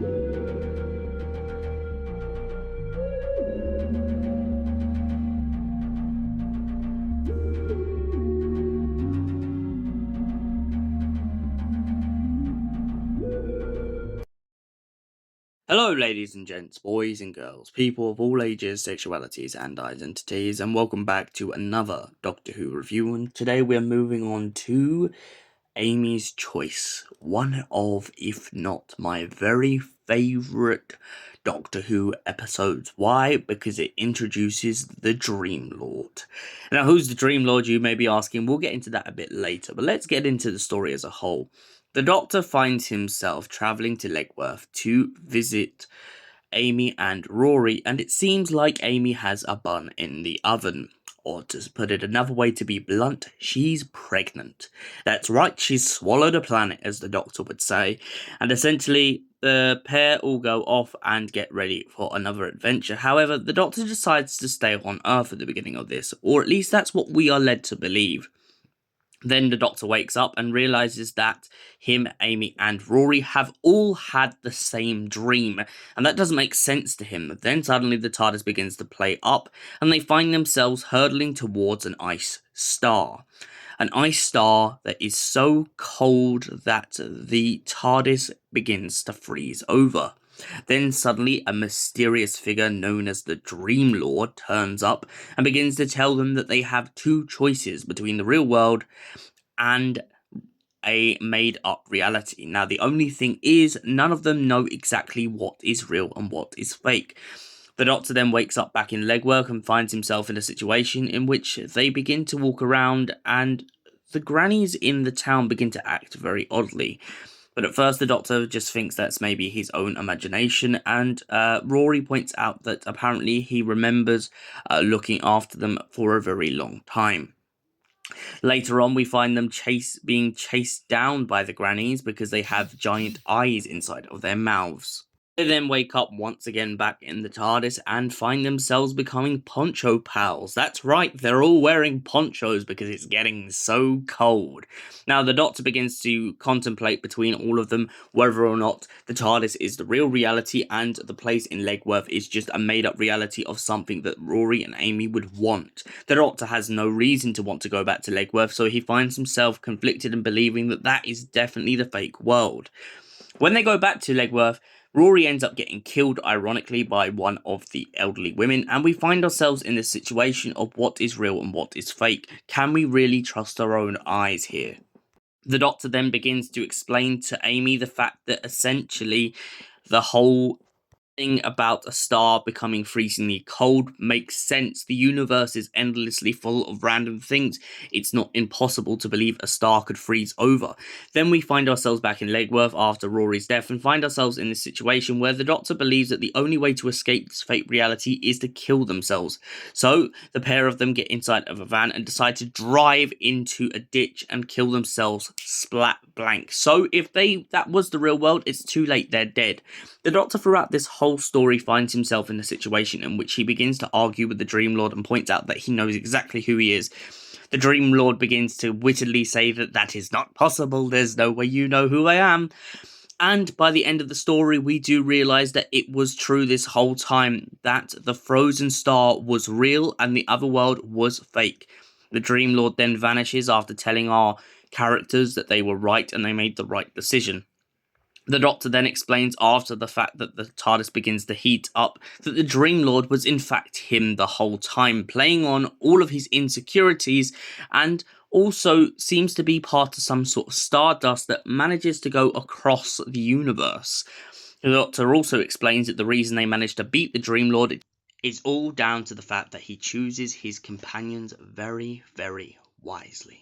Hello, ladies and gents, boys and girls, people of all ages, sexualities, and identities, and welcome back to another Doctor Who review. And today we're moving on to Amy's Choice, one of, if not my very favourite Doctor Who episodes. Why? Because it introduces the Dream Lord. Now, who's the Dream Lord, you may be asking? We'll get into that a bit later, but let's get into the story as a whole. The Doctor finds himself travelling to Legworth to visit Amy and Rory, and it seems like Amy has a bun in the oven. Or to put it another way, to be blunt, she's pregnant. That's right, she's swallowed a planet, as the Doctor would say. And essentially, the pair all go off and get ready for another adventure. However, the Doctor decides to stay on Earth at the beginning of this, or at least that's what we are led to believe. Then the Doctor wakes up and realizes that him, Amy, and Rory have all had the same dream, and that doesn't make sense to him. Then suddenly the TARDIS begins to play up, and they find themselves hurtling towards an ice star. An ice star that is so cold that the TARDIS begins to freeze over. Then suddenly a mysterious figure known as the Dream Lord turns up and begins to tell them that they have two choices between the real world and a made-up reality. Now, the only thing is, none of them know exactly what is real and what is fake. The Doctor then wakes up back in legwork and finds himself in a situation in which they begin to walk around and the grannies in the town begin to act very oddly. But at first the Doctor just thinks that's maybe his own imagination, and Rory points out that apparently he remembers looking after them for a very long time. Later on, we find them being chased down by the grannies because they have giant eyes inside of their mouths. They then wake up once again back in the TARDIS and find themselves becoming poncho pals. That's right, they're all wearing ponchos because it's getting so cold. Now, the Doctor begins to contemplate between all of them whether or not the TARDIS is the real reality and the place in Legworth is just a made-up reality of something that Rory and Amy would want. The Doctor has no reason to want to go back to Legworth, so he finds himself conflicted and believing that that is definitely the fake world. When they go back to Legworth, Rory ends up getting killed, ironically, by one of the elderly women, and we find ourselves in this situation of what is real and what is fake. Can we really trust our own eyes here? The Doctor then begins to explain to Amy the fact that essentially the whole thing about a star becoming freezingly cold makes sense. The universe is endlessly full of random things. It's not impossible to believe a star could freeze over. Then we find ourselves back in Legworth after Rory's death and find ourselves in this situation where the Doctor believes that the only way to escape this fake reality is to kill themselves. So the pair of them get inside of a van and decide to drive into a ditch and kill themselves splat blank. So if that was the real world, it's too late, they're dead. The Doctor throughout this whole story finds himself in a situation in which he begins to argue with the Dream Lord and points out that he knows exactly who he is. The Dream Lord begins to wittedly say that that is not possible, there's no way you know who I am. And by the end of the story, we do realise that it was true this whole time, that the frozen star was real and the other world was fake. The Dream Lord then vanishes after telling our characters that they were right and they made the right decision. The Doctor then explains after the fact that the TARDIS begins to heat up that the Dream Lord was in fact him the whole time, playing on all of his insecurities and also seems to be part of some sort of stardust that manages to go across the universe. The Doctor also explains that the reason they managed to beat the Dream Lord is all down to the fact that he chooses his companions very, very wisely.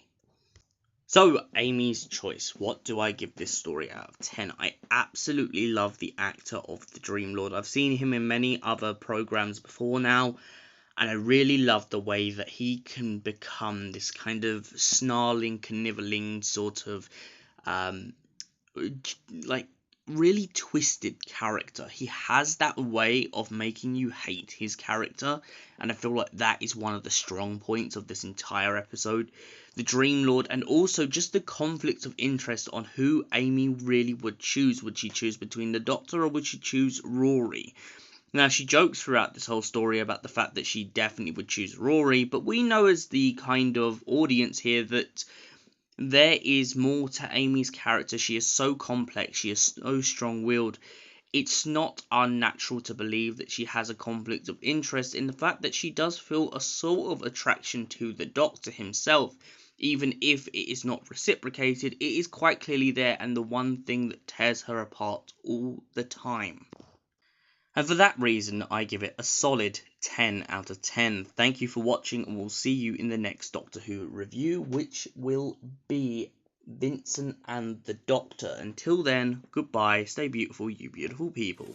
So, Amy's Choice. What do I give this story out of 10? I absolutely love the actor of the Dream Lord. I've seen him in many other programs before now, and I really love the way that he can become this kind of snarling, cniveling sort of, like, really twisted character. He has that way of making you hate his character, and I feel like that is one of the strong points of this entire episode. The Dream Lord, and also just the conflict of interest on who Amy really would choose. Would she choose between the Doctor or would she choose Rory? Now, she jokes throughout this whole story about the fact that she definitely would choose Rory, but we know as the kind of audience here that there is more to Amy's character. She is so complex, she is so strong-willed. It's not unnatural to believe that she has a conflict of interest in the fact that she does feel a sort of attraction to the Doctor himself. Even if it is not reciprocated, it is quite clearly there, and the one thing that tears her apart all the time. And for that reason, I give it a solid 10 out of 10. Thank you for watching, and we'll see you in the next Doctor Who review, which will be Vincent and the Doctor. Until then, goodbye, stay beautiful, you beautiful people.